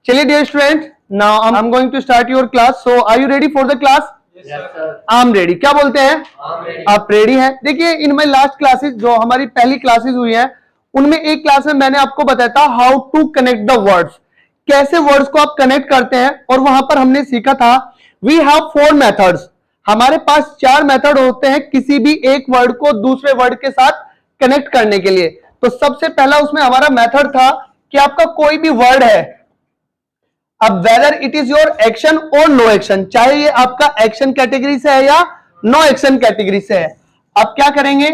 चलिए dear student, now I am going to start your class. So are you ready for the class? I am ready. क्या बोलते हैं? आप ready हैं? देखिए, इन माई लास्ट क्लासेस, जो हमारी पहली क्लासेस हुई हैं, उनमें एक क्लास में मैंने आपको बताया था how to connect the words, कैसे वर्ड्स को आप कनेक्ट करते हैं. और वहां पर हमने सीखा था वी हैव 4 मेथड्स. हमारे पास 4 मेथड होते हैं किसी भी एक वर्ड को दूसरे वर्ड के साथ कनेक्ट करने के लिए. तो सबसे पहला उसमें हमारा मेथड था कि आपका कोई भी वर्ड है, अब whether it is your action और नो एक्शन, चाहे ये आपका एक्शन कैटेगरी से है या नो एक्शन कैटेगरी से है, आप क्या करेंगे,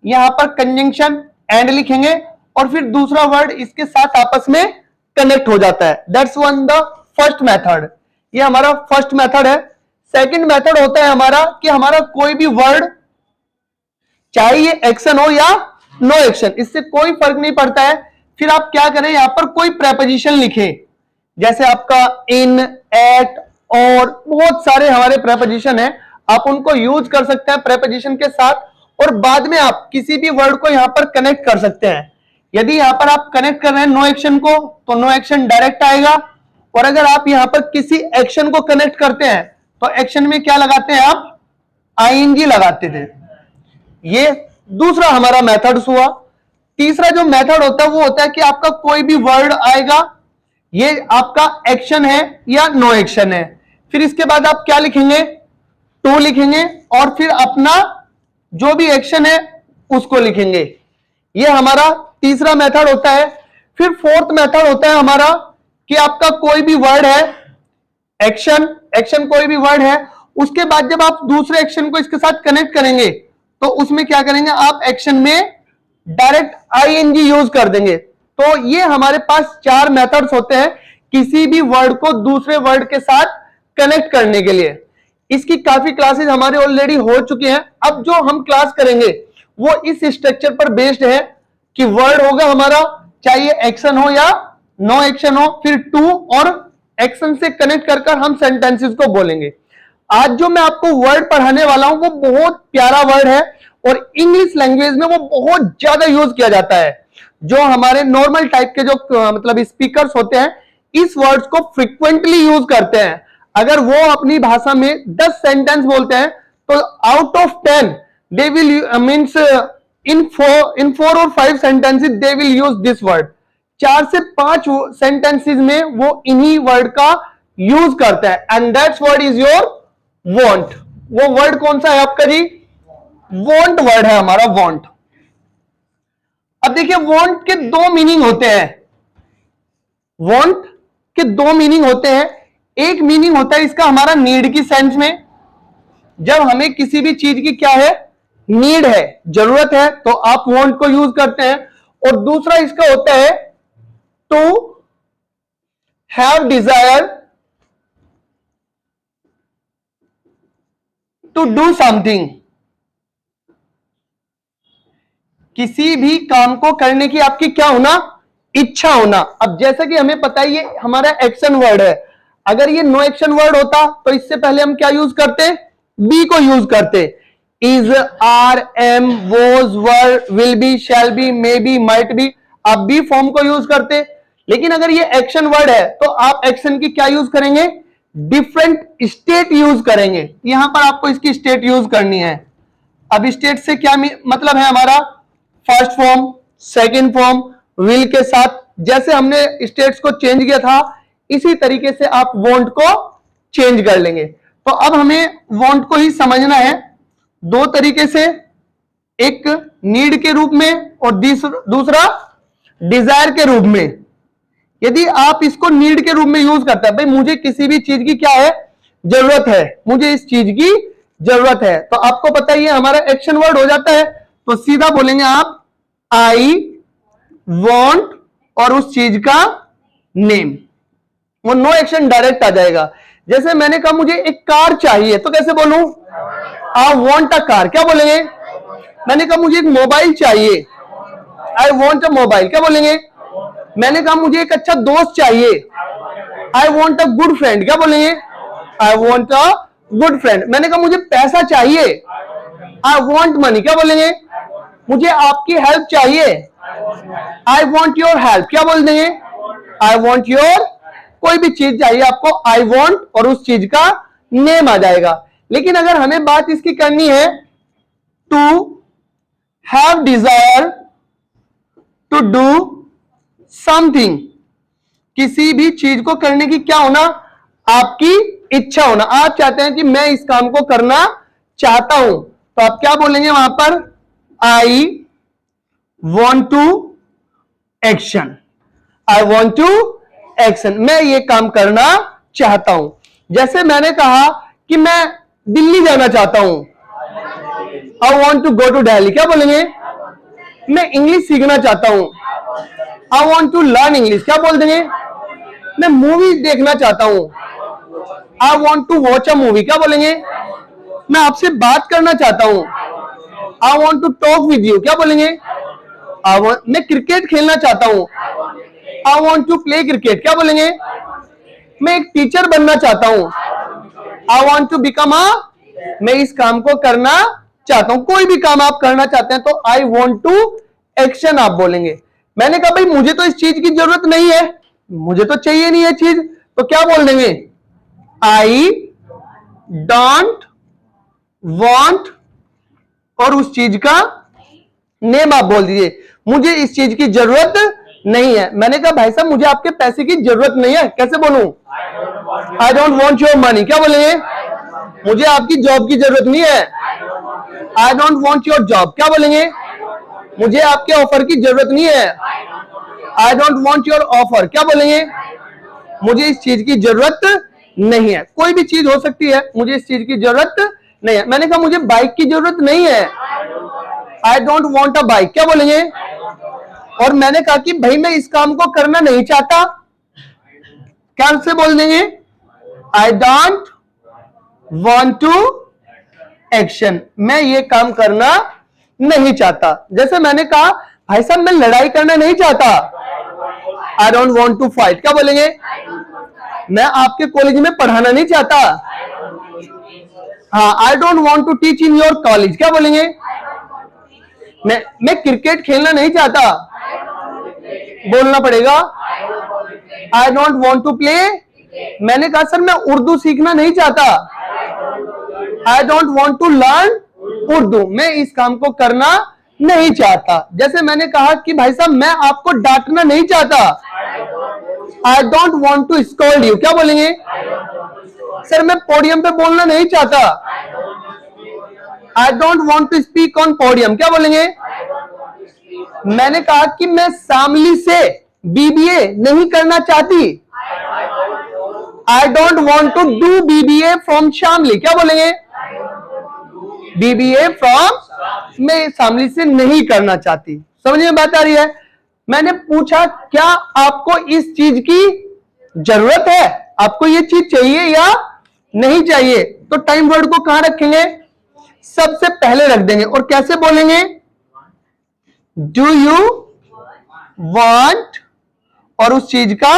यहां पर कंजंक्शन एंड लिखेंगे और फिर दूसरा वर्ड इसके साथ आपस में कनेक्ट हो जाता है. That's one the first method. ये हमारा फर्स्ट मेथड है. सेकंड मेथड होता है हमारा कि हमारा कोई भी वर्ड, चाहे ये एक्शन हो या नो एक्शन, इससे कोई फर्क नहीं पड़ता है, फिर आप क्या करें, यहां पर कोई प्रेपोजिशन लिखें. जैसे आपका इन, एट, और बहुत सारे हमारे प्रेपोजिशन है, आप उनको यूज कर सकते हैं प्रेपोजिशन के साथ. और बाद में आप किसी भी वर्ड को यहां पर कनेक्ट कर सकते हैं. यदि यहां पर आप कनेक्ट कर रहे हैं नो एक्शन को, तो नो एक्शन डायरेक्ट आएगा. और अगर आप यहां पर किसी एक्शन को कनेक्ट करते हैं तो एक्शन में क्या लगाते हैं आप, आईएनजी लगाते थे. ये दूसरा हमारा मेथड हुआ. तीसरा जो मेथड होता है वो होता है कि आपका कोई भी वर्ड आएगा, ये आपका एक्शन है या नो एक्शन है, फिर इसके बाद आप क्या लिखेंगे, टू लिखेंगे और फिर अपना जो भी एक्शन है उसको लिखेंगे. ये हमारा तीसरा मेथड होता है. फिर फोर्थ मेथड होता है हमारा कि आपका कोई भी वर्ड है, एक्शन कोई भी वर्ड है, उसके बाद जब आप दूसरे एक्शन को इसके साथ कनेक्ट करेंगे तो उसमें क्या करेंगे, आप एक्शन में डायरेक्ट आईएनजी यूज कर देंगे. तो ये हमारे पास 4 मेथड्स होते हैं किसी भी वर्ड को दूसरे वर्ड के साथ कनेक्ट करने के लिए. इसकी काफी क्लासेस हमारे ऑलरेडी हो चुकी हैं. अब जो हम क्लास करेंगे वो इस स्ट्रक्चर पर बेस्ड है कि वर्ड होगा हमारा, चाहे एक्शन हो या नो एक्शन हो, फिर टू और एक्शन से कनेक्ट कर हम सेंटेंसेस को बोलेंगे. आज जो मैं आपको वर्ड पढ़ाने वाला हूं वो बहुत प्यारा वर्ड है और इंग्लिश लैंग्वेज में वो बहुत ज्यादा यूज किया जाता है. जो हमारे नॉर्मल टाइप के जो मतलब स्पीकर्स होते हैं इस वर्ड्स को फ्रीक्वेंटली यूज करते हैं. अगर वो अपनी भाषा में 10 सेंटेंस बोलते हैं तो out of 10 they will means in 4 और 5 sentences they will use this word. 4 से 5 सेंटेंसेस में वो इन्हीं वर्ड का यूज करता है. And that's word is your want. वो वर्ड कौन सा है आपका जी, वांट वर्ड है हमारा, वांट. अब देखिए, वांट के 2 मीनिंग होते हैं. वांट के 2 मीनिंग होते हैं. एक मीनिंग होता है इसका हमारा नीड की सेंस में, जब हमें किसी भी चीज की क्या है, नीड है, जरूरत है, तो आप वांट को यूज करते हैं. और दूसरा इसका होता है to have desire to do something, किसी भी काम को करने की आपकी क्या होना, इच्छा होना. अब जैसा कि हमें पता है ये हमारा एक्शन वर्ड है, अगर ये नो एक्शन वर्ड होता तो इससे पहले हम क्या यूज करते, बी को यूज करते. Is, are, am, was, were, will be, shall be, may be, might be, आप बी फॉर्म को यूज करते. लेकिन अगर ये एक्शन वर्ड है तो आप एक्शन की क्या यूज करेंगे, डिफरेंट स्टेट यूज करेंगे. यहां पर आपको इसकी स्टेट यूज करनी है. अब स्टेट से क्या मतलब है हमारा, first form, second form, will के साथ जैसे हमने स्टेट्स को चेंज किया था इसी तरीके से आप वांट को चेंज कर लेंगे. तो अब हमें वांट को ही समझना है 2 तरीके से, एक नीड के रूप में और दूसरा डिजायर के रूप में. यदि आप इसको नीड के रूप में यूज करते हैं, भाई मुझे किसी भी चीज की क्या है, जरूरत है, मुझे इस चीज की जरूरत है, तो आपको पता ही है हमारा एक्शन वर्ड हो जाता है. तो सीधा बोलेंगे आप आई वॉन्ट और उस चीज का नेम, वो नो एक्शन डायरेक्ट आ जाएगा. जैसे मैंने कहा मुझे एक कार चाहिए, तो कैसे बोलूं, आई वॉन्ट अ कार. क्या बोलेंगे, मैंने कहा मुझे एक मोबाइल चाहिए, आई वॉन्ट अ मोबाइल. क्या बोलेंगे, मैंने कहा मुझे एक अच्छा दोस्त चाहिए, I want a good friend. क्या बोलेंगे, I want a good friend. मैंने कहा मुझे पैसा चाहिए, आई वॉन्ट मनी. क्या बोलेंगे, मुझे आपकी हेल्प चाहिए, आई वॉन्ट योर हेल्प. क्या बोल देंगे, आई वॉन्ट योर कोई भी चीज चाहिए आपको आई वॉन्ट और उस चीज का नेम आ जाएगा। लेकिन अगर हमें बात इसकी करनी है to have desire to do something, किसी भी चीज को करने की क्या होना, आपकी इच्छा होना। आप चाहते हैं कि मैं इस काम को करना चाहता हूं, तो आप क्या बोलेंगे वहां पर, I want to action, I want to action, मैं ये काम करना चाहता हूं। जैसे मैंने कहा कि मैं दिल्ली जाना चाहता हूं, I want to go to Delhi, क्या बोलेंगे, मैं इंग्लिश सीखना चाहता हूं, I want to learn English, क्या बोल देंगे, मैं मूवी देखना चाहता हूं, I want to watch a movie, क्या बोलेंगे, मैं आपसे बात करना चाहता हूं, I want to talk with you, क्या बोलेंगे, मैं क्रिकेट खेलना चाहता हूं, I want to play cricket, क्या बोलेंगे, मैं एक टीचर बनना चाहता हूं, आई वॉन्ट टू बिकम मैं इस काम को करना चाहता हूं। कोई भी काम आप करना चाहते हैं तो आई वॉन्ट टू एक्शन आप बोलेंगे। मैंने कहा भाई मुझे तो इस चीज की जरूरत नहीं है, मुझे तो चाहिए नहीं है चीज, तो क्या बोल देंगे, आई डोंट वॉन्ट और उस चीज का नेम आप बोल दीजिए, मुझे इस चीज की जरूरत नहीं है। मैंने कहा भाई साहब मुझे आपके पैसे की जरूरत नहीं है, कैसे बोलूं, आई डोंट वॉन्ट योर मनी, क्या बोलेंगे, मुझे आपकी जॉब की जरूरत नहीं है, I don't want your job, क्या बोलेंगे, मुझे आपके ऑफर की जरूरत नहीं है, I don't want your offer, क्या बोलेंगे, मुझे इस चीज की जरूरत नहीं है। कोई भी चीज हो सकती है, मुझे इस चीज की जरूरत नहीं है। मैंने कहा मुझे बाइक की जरूरत नहीं है, I don't want a bike, क्या बोलेंगे, और मैंने कहा कि भाई मैं इस काम को करना नहीं चाहता, क्या से बोल देंगे, I don't want to action, मैं ये काम करना नहीं चाहता। जैसे मैंने कहा भाई साहब मैं लड़ाई करना नहीं चाहता, I don't want to fight, क्या बोलेंगे, मैं आपके कॉलेज में पढ़ाना नहीं चाहता, हाँ I don't want to teach in your college, क्या बोलेंगे, मैं क्रिकेट खेलना नहीं चाहता, बोलना पड़ेगा I don't want to play. मैंने कहा सर मैं उर्दू सीखना नहीं चाहता, I don't want to learn Urdu, मैं इस काम को करना नहीं चाहता। जैसे मैंने कहा कि भाई साहब मैं आपको डांटना नहीं चाहता, I don't want to scold you, क्या बोलेंगे, सर मैं पोडियम पे बोलना नहीं चाहता, I don't want to speak on podium, क्या बोलेंगे। मैंने कहा कि मैं शामली से बीबीए नहीं करना चाहती, I don't want to do BBA from Shamli, क्या बोलेंगे, बीबीए फ्रॉम मैं शामली से नहीं करना चाहती। समझ में बात आ रही है। मैंने पूछा क्या आपको इस चीज की जरूरत है, आपको ये चीज चाहिए या नहीं चाहिए, तो टाइम वर्ड को कहां रखेंगे, सबसे पहले रख देंगे और कैसे बोलेंगे, डू यू वांट और उस चीज का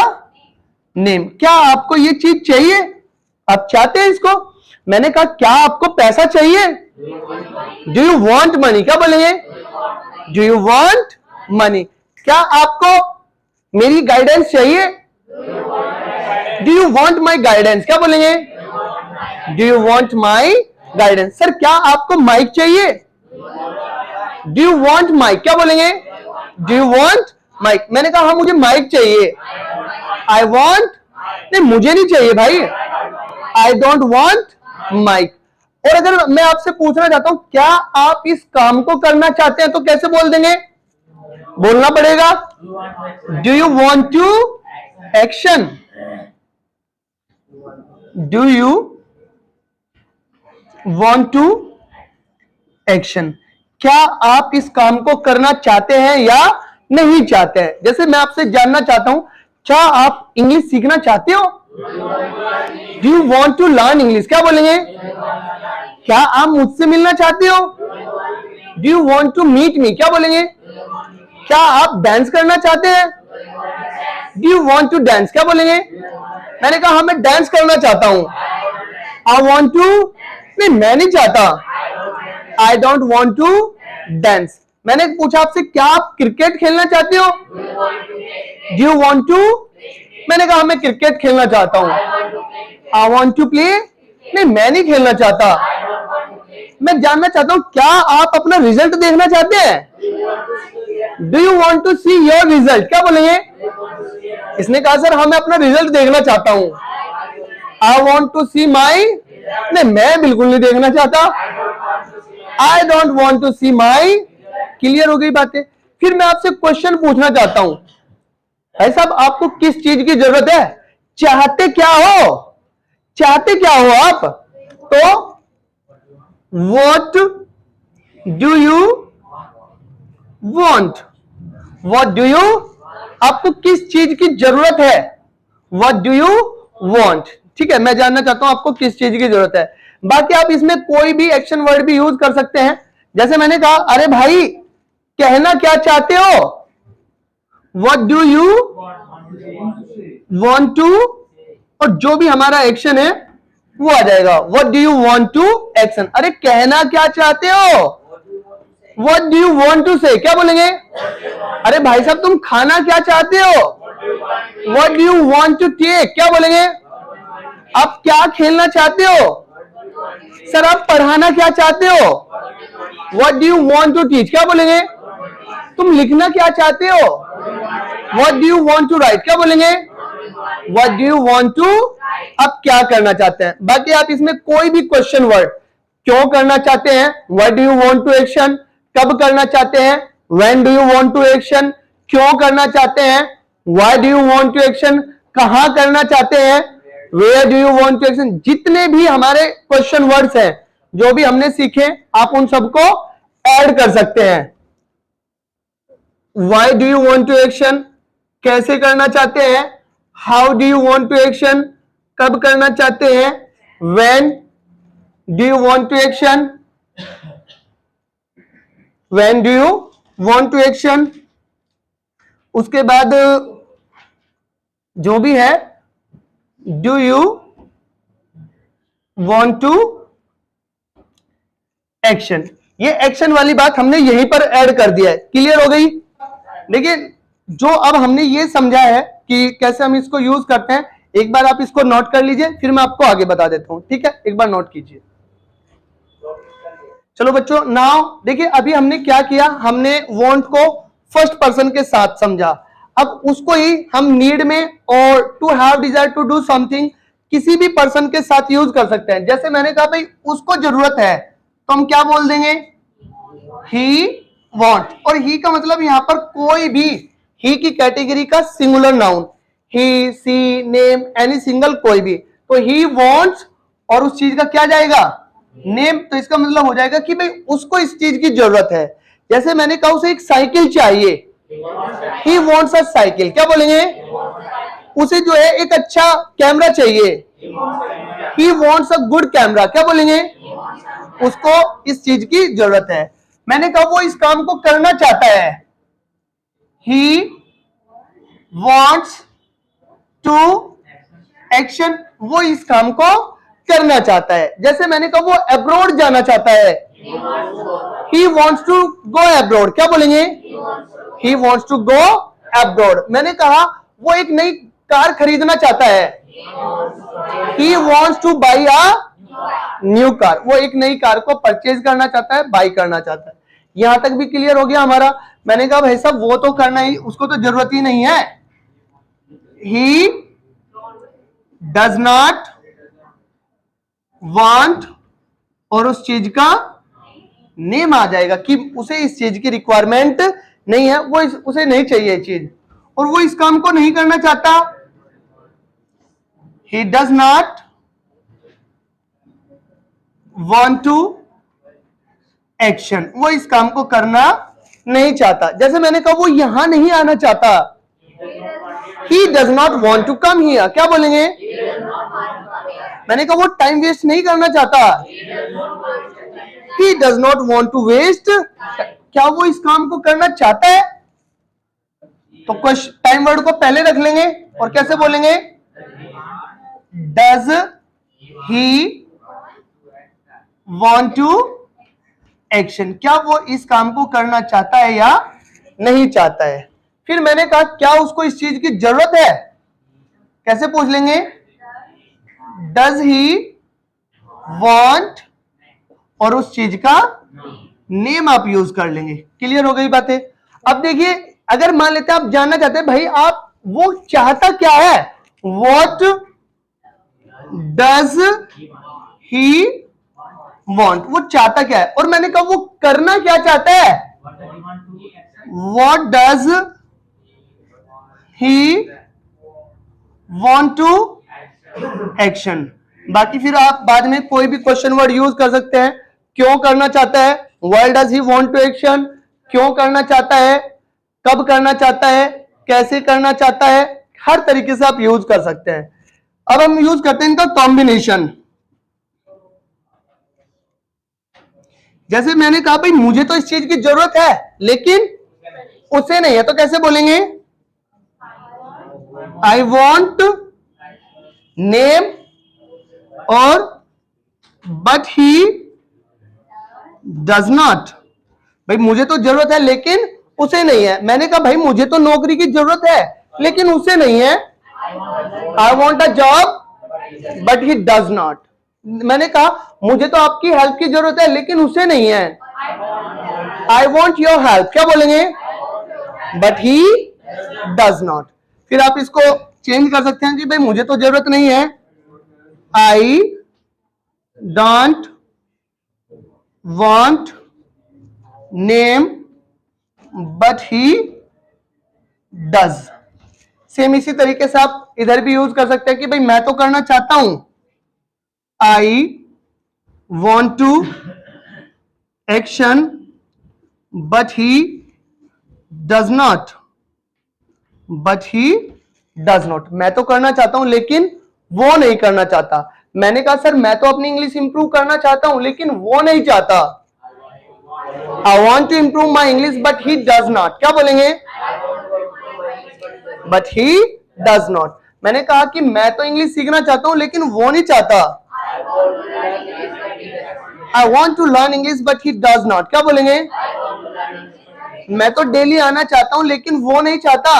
नेम, क्या आपको ये चीज चाहिए, आप चाहते हैं इसको। मैंने कहा क्या आपको पैसा चाहिए, डू यू वांट मनी, क्या बोलेंगे, डू यू वांट मनी। क्या आपको मेरी गाइडेंस चाहिए, do you want my guidance, क्या बोलेंगे, do you want my guidance. Sir क्या आपको माइक चाहिए, डू यू वांट माइक, क्या बोलेंगे, डू यू वांट माइक। मैंने कहा हाँ मुझे माइक चाहिए, आई वांट, नहीं मुझे नहीं चाहिए भाई, आई डोंट वांट माइक। और अगर मैं आपसे पूछना चाहता हूं क्या आप इस काम को करना चाहते हैं, तो कैसे बोल देंगे, बोलना पड़ेगा do you want to action, do you want to action, क्या आप इस काम को करना चाहते हैं या नहीं चाहते हैं। जैसे मैं आपसे जानना चाहता हूं क्या आप इंग्लिश सीखना चाहते हो, do you want to learn English, क्या बोलेंगे। क्या आप मुझसे मिलना चाहते हो, do you want to meet me, क्या बोलेंगे। क्या आप डांस करना चाहते हैं, do you want to dance, क्या बोलेंगे। मैंने कहा हाँ मैं डांस करना चाहता हूं, आई वांट टू, नहीं मैं नहीं चाहता, I don't want to dance. मैंने पूछा आपसे क्या आप क्रिकेट खेलना चाहते हो, डू यू वांट टू मैंने कहा मैं क्रिकेट खेलना चाहता हूं। आई वॉन्ट टू प्ले, नहीं मैं नहीं खेलना चाहता, मैं जानना चाहता हूं क्या आप अपना रिजल्ट देखना चाहते हैं? Do you want to see your result, क्या बोलेंगे? इसने कहा सर हाँ मैं अपना रिजल्ट देखना चाहता हूं। आई वॉन्ट टू सी माई, नहीं मैं बिल्कुल नहीं देखना चाहता। I don't want to see my, clear हो गई बातें। फिर मैं आपसे क्वेश्चन पूछना चाहता हूं, भाई साहब आपको किस चीज की जरूरत है? चाहते क्या हो? चाहते क्या हो आप? तो what do you want? what do you, आपको किस चीज की जरूरत है? what do you want, ठीक है, मैं जानना चाहता हूं आपको किस चीज की जरूरत है। बाकी आप इसमें कोई भी एक्शन वर्ड भी यूज कर सकते हैं, जैसे मैंने कहा अरे भाई कहना क्या चाहते हो? what do you want to, और जो भी हमारा एक्शन है वो आ जाएगा what do you want to action। अरे कहना क्या चाहते हो? what do you want to say, क्या बोलेंगे? अरे भाई साहब तुम खाना क्या चाहते हो? what do you want to take, क्या बोलेंगे? आप क्या खेलना चाहते हो? सर आप पढ़ाना क्या चाहते हो? what do you want to teach, क्या बोलेंगे? तुम लिखना क्या चाहते हो? what do you want to write, क्या बोलेंगे? what do you want to, आप क्या करना चाहते हैं। बाकी आप इसमें कोई भी क्वेश्चन वर्ड, क्यों करना चाहते हैं, why do you want to action, कब करना चाहते हैं, when do you want to action, क्यों करना चाहते हैं, why do you want to action, कहां करना चाहते हैं, where do you want to action, जितने भी हमारे क्वेश्चन वर्ड्स हैं जो भी हमने सीखे आप उन सबको ऐड कर सकते हैं। Why do you want to action, कैसे करना चाहते हैं, how do you want to action, कब करना चाहते हैं, when do you want to action, when do you want to action। उसके बाद जो भी है do you want to action, ये एक्शन वाली बात हमने यहीं पर ऐड कर दिया है, क्लियर हो गई। देखिए जो अब हमने ये समझा है कि कैसे हम इसको यूज करते हैं, एक बार आप इसको नोट कर लीजिए, फिर मैं आपको आगे बता देता हूं, ठीक है, एक बार नोट कीजिए। चलो बच्चों नाउ देखिए अभी हमने क्या किया, हमने वांट को फर्स्ट पर्सन के साथ समझा, अब उसको ही हम नीड में और to have desire to do something किसी भी पर्सन के साथ यूज कर सकते हैं। जैसे मैंने कहा भाई उसको जरूरत है तो हम क्या बोल देंगे, ही वांट, और ही का मतलब यहां पर कोई भी ही की कैटेगरी का सिंगुलर नाउन, ही, सी, नेम, एनी सिंगल कोई भी, तो ही वांट्स और उस चीज का क्या जाएगा, नेम, तो इसका मतलब हो जाएगा कि भाई उसको इस चीज की जरूरत है। जैसे मैंने कहा उसे एक साइकिल चाहिए, ही वांट्स अ साइकिल, क्या बोलेंगे? उसे जो है एक अच्छा कैमरा चाहिए, he wants a good camera, क्या बोलेंगे? उसको इस चीज की जरूरत है। मैंने कहा वो इस काम को करना चाहता है, ही वांट्स टू एक्शन, वो इस काम को करना चाहता है। जैसे मैंने कहा वो अब्रॉड जाना चाहता है, he wants to go abroad, क्या बोलेंगे? He wants to go abroad. मैंने कहा वो एक नई कार खरीदना चाहता है, he wants to buy a new car, वो एक नई कार को परचेज करना चाहता है, बाई करना चाहता है। यहां तक भी क्लियर हो गया हमारा। मैंने कहा भाई साहब वो तो करना ही, उसको तो जरूरत ही नहीं है, ही डज नॉट वांट, और उस चीज का नेम आ जाएगा कि उसे इस चीज की रिक्वायरमेंट नहीं है, वो उसे नहीं चाहिए चीज, और वो इस काम को नहीं करना चाहता, he does not want to action, वो इस काम को करना नहीं चाहता। जैसे मैंने कहा वो यहां नहीं आना चाहता, he does not want to come here, क्या बोलेंगे? मैंने कहा वो टाइम वेस्ट नहीं करना चाहता, he does not want to waste, क्या वो इस काम को करना चाहता है? तो कुछ टाइम वर्ड को पहले रख लेंगे और कैसे बोलेंगे, does he want to action, क्या वो इस काम को करना चाहता है या नहीं चाहता है। फिर मैंने कहा क्या उसको इस चीज की जरूरत है, कैसे पूछ लेंगे? डज ही वॉन्ट, और उस चीज का नेम आप यूज कर लेंगे। क्लियर हो गई बातें? अब देखिए, अगर मान लेते हैं आप जानना चाहते हैं भाई आप वो चाहता क्या है, वॉट डज ही वॉन्ट, वो चाहता क्या है, और मैंने कहा वो करना क्या चाहता है, what does he want to action. बाकी फिर आप बाद में कोई भी क्वेश्चन वर्ड यूज कर सकते हैं। क्यों करना चाहता है, why does he want to action, क्यों करना चाहता है, कब करना चाहता है, कैसे करना चाहता है, हर तरीके से आप यूज कर सकते हैं। अब हम यूज करते हैं इनका कॉम्बिनेशन। जैसे मैंने कहा भाई मुझे तो इस चीज की जरूरत है लेकिन उसे नहीं है, तो कैसे बोलेंगे? आई वॉन्ट नेम और बट ही डज नॉट। भाई मुझे तो जरूरत है लेकिन उसे नहीं है। मैंने कहा भाई मुझे तो नौकरी की जरूरत है लेकिन उसे नहीं है। I want a job but he does not. मैंने कहा मुझे तो आपकी हेल्प की जरूरत है लेकिन उसे नहीं है। आई वॉन्ट योर हेल्प, क्या बोलेंगे? But he does not. फिर आप इसको चेंज कर सकते हैं कि भाई मुझे तो जरूरत नहीं है, I don't want name but he does. Same इसी तरीके से आप इधर भी यूज कर सकते हैं कि भाई मैं तो करना चाहता हूं, I want to action but he does not, but he does not. मैं तो करना चाहता हूं लेकिन वो नहीं करना चाहता। मैंने कहा सर मैं तो अपनी इंग्लिश इंप्रूव करना चाहता हूं लेकिन वो नहीं चाहता। I want to improve my English but he does not, क्या बोलेंगे? But he does not. मैंने कहा कि मैं तो इंग्लिश सीखना चाहता हूं लेकिन वो नहीं चाहता। I want to learn English but he does not, क्या बोलेंगे? मैं तो डेली आना चाहता हूं लेकिन वो नहीं चाहता।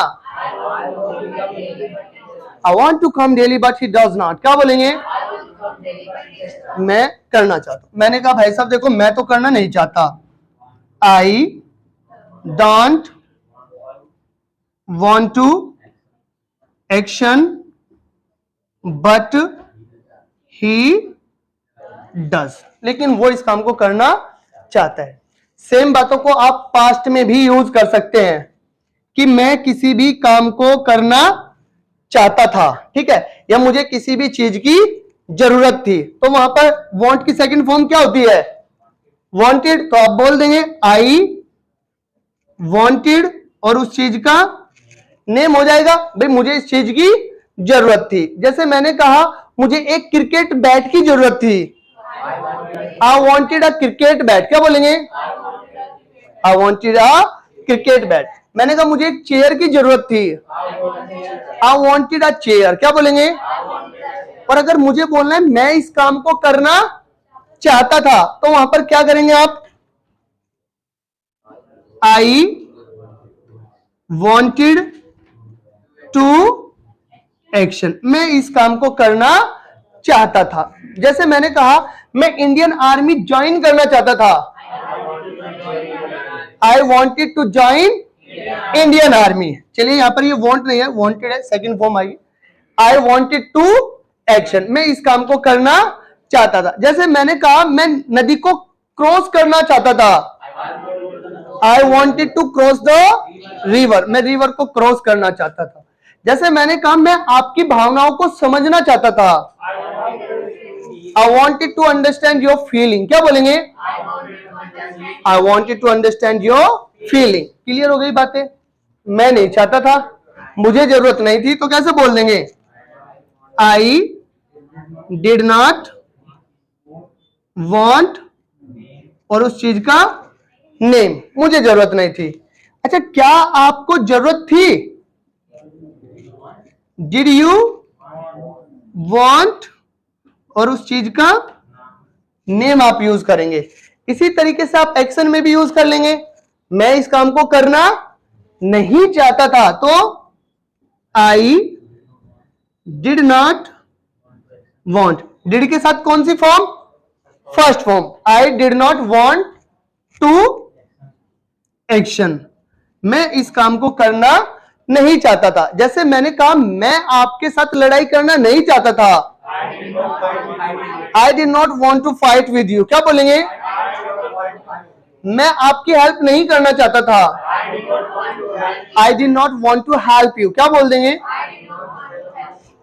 I want to come daily but he does not, क्या बोलेंगे? मैं करना चाहता हूं। मैंने कहा भाई साहब देखो मैं तो करना नहीं चाहता। I don't want to action but he does, लेकिन वो इस काम को करना चाहता है। सेम बातों को आप पास्ट में भी यूज कर सकते हैं कि मैं किसी भी काम को करना चाहता था, ठीक है, या मुझे किसी भी चीज की जरूरत थी, तो वहां पर वांट की सेकंड फॉर्म क्या होती है? वांटेड। तो आप बोल देंगे आई वांटेड और उस चीज का नेम हो जाएगा। भाई मुझे इस चीज की जरूरत थी। जैसे मैंने कहा मुझे एक क्रिकेट बैट की जरूरत थी, I wanted a cricket bat, क्या बोलेंगे? I wanted a cricket bat. मैंने कहा मुझे एक चेयर की जरूरत थी, आई वांटेड अ चेयर, क्या बोलेंगे? और अगर मुझे बोलना है मैं इस काम को करना चाहता था, तो वहां पर क्या करेंगे आप? आई वांटेड टू एक्शन, मैं इस काम को करना चाहता था। जैसे मैंने कहा मैं इंडियन आर्मी ज्वाइन करना चाहता था, I wanted to join Indian army. चलिए यहां पर ये वॉन्ट नहीं है, वॉन्टेड है, सेकंड फॉर्म आई। आई वॉन्टेड टू एक्शन, मैं इस काम को करना चाहता था। जैसे मैंने कहा मैं नदी को क्रॉस करना चाहता था, I wanted to cross the river, मैं रिवर को क्रॉस करना चाहता था। जैसे मैंने कहा मैं आपकी भावनाओं को समझना चाहता था, I wanted to understand your feeling, क्या बोलेंगे? I wanted to understand your feeling. Clear हो गई बातें? मैं नहीं चाहता था, मुझे जरूरत नहीं थी, तो कैसे बोल देंगे? आई डिड नॉट वॉन्ट और उस चीज का नेम, मुझे जरूरत नहीं थी। अच्छा क्या आपको जरूरत थी? डिड यू वॉन्ट और उस चीज का नेम आप यूज करेंगे। इसी तरीके से आप एक्शन में भी यूज कर लेंगे। मैं इस काम को करना नहीं चाहता था, तो I did not want, did के साथ कौन सी form? First form, I did not want to action, मैं इस काम को करना नहीं चाहता था। जैसे मैंने कहा मैं आपके साथ लड़ाई करना नहीं चाहता था, I did not want to fight with you, क्या बोलेंगे? मैं आपकी हेल्प नहीं करना चाहता था, I did not want to help you, क्या बोल देंगे?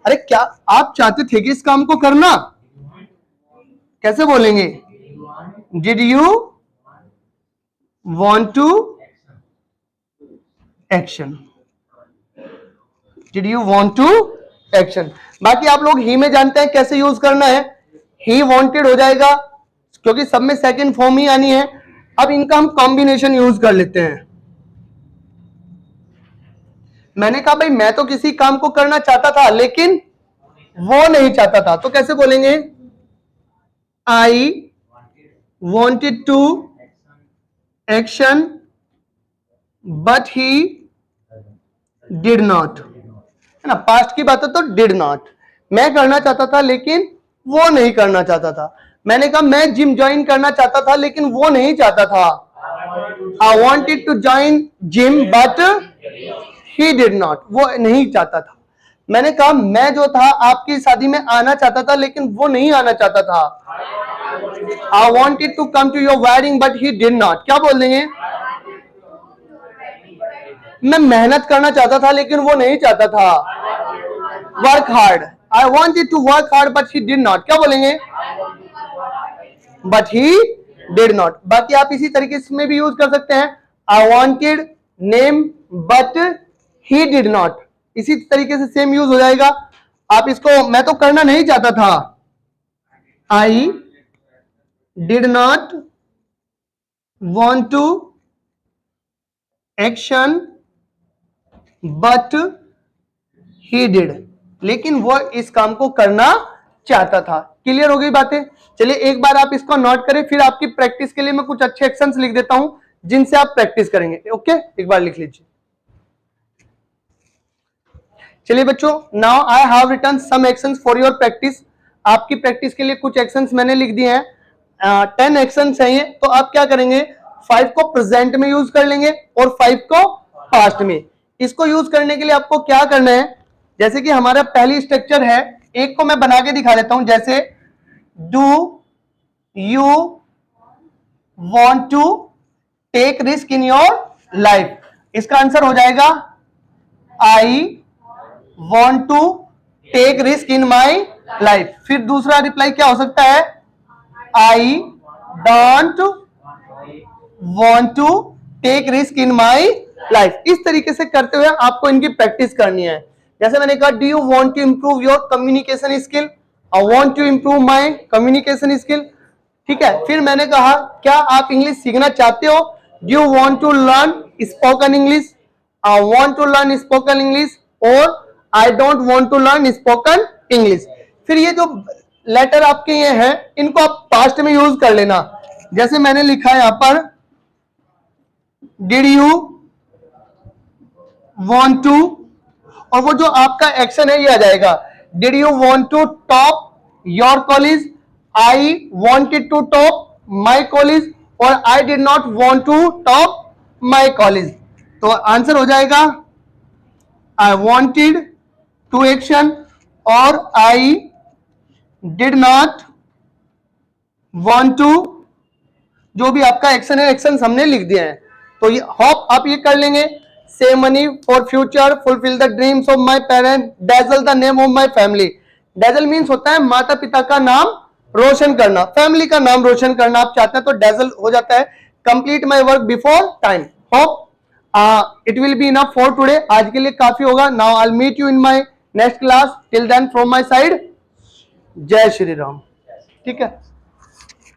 अरे क्या आप चाहते थे कि इस काम को करना? कैसे बोलेंगे? Did you want to action, did you want to action. बाकी आप लोग ही में जानते हैं कैसे यूज करना है, ही वॉन्टेड हो जाएगा क्योंकि सब में सेकंड फॉर्म ही आनी है। अब इनका हम कॉम्बिनेशन यूज कर लेते हैं। मैंने कहा भाई मैं तो किसी काम को करना चाहता था लेकिन वो नहीं चाहता था, तो कैसे बोलेंगे? I wanted to action but he did not, है ना, पास्ट की बात है तो डिड नॉट। मैं करना चाहता था लेकिन वो नहीं करना चाहता था। मैंने कहा मैं जिम ज्वाइन करना चाहता था लेकिन वो नहीं चाहता था, I wanted to join gym but he did not, वो नहीं चाहता था। मैंने कहा मैं जो था आपकी शादी में आना चाहता था लेकिन वो नहीं आना चाहता था, I wanted to come to your wedding but he did not, क्या बोल देंगे? मैं मेहनत करना चाहता था लेकिन वो नहीं चाहता था, work hard, I wanted to work hard but he did not, क्या बोलेंगे? But he did not. बाकी आप इसी तरीके से भी यूज कर सकते हैं, I wanted name but he did not, इसी तरीके से सेम यूज हो जाएगा। आप इसको मैं तो करना नहीं चाहता था, I did not want to action but he did, लेकिन वो इस काम को करना चाहता था। क्लियर हो गई बातें? चलिए एक बार आप इसको नोट करें, फिर आपकी प्रैक्टिस के लिए मैं कुछ अच्छे एक्शंस लिख देता हूं जिनसे आप प्रैक्टिस करेंगे। ओके, एक बार लिख लीजिए। चलिए बच्चों, now I have written some actions for your practice. आपकी प्रैक्टिस के लिए कुछ एक्शंस मैंने लिख दिए हैं, 10 एक्शंस हैं ये। तो आप क्या करेंगे, 5 को प्रेजेंट में यूज कर लेंगे और 5 को पास्ट में। इसको यूज करने के लिए आपको क्या करना है, जैसे कि हमारा पहली स्ट्रक्चर है, एक को मैं बना के दिखा देता हूं, जैसे do you want to take risk in your life. इसका आंसर हो जाएगा I want to take risk in my life. फिर दूसरा रिप्लाई क्या हो सकता है, I don't want to take risk in my life. इस तरीके से करते हुए आपको इनकी प्रैक्टिस करनी है। जैसे मैंने कहा, do you want to improve your communication skill, I want to improve my communication skill. ठीक है, फिर मैंने कहा क्या आप इंग्लिश सीखना चाहते हो, do you want to learn spoken English, I want to learn spoken English, और I don't want to learn spoken English. फिर ये जो लेटर आपके ये हैं, इनको आप पास्ट में यूज कर लेना। जैसे मैंने लिखा है यहां पर, डिड यू वांट टू, और वो जो आपका एक्शन है ये आ जाएगा, did you want to top your college, I wanted to top my college, और I did not want to top my college. तो आंसर हो जाएगा आई वांटेड टू एक्शन और I did not want to, जो भी आपका action है, action हमने लिख दिया है। तो ये होप आप ये कर लेंगे। Save money for future, fulfil the dreams of my parent, dazzle the name of my family. Dazzle means होता है माता पिता का नाम रोशन करना, फैमिली का नाम रोशन करना आप चाहते हैं तो डेजल हो जाता है। Complete my work before time, hope it will be enough for today. आज के लिए काफी होगा। Now I will meet you in my next class. Till then from my side, जय श्री राम। ठीक है।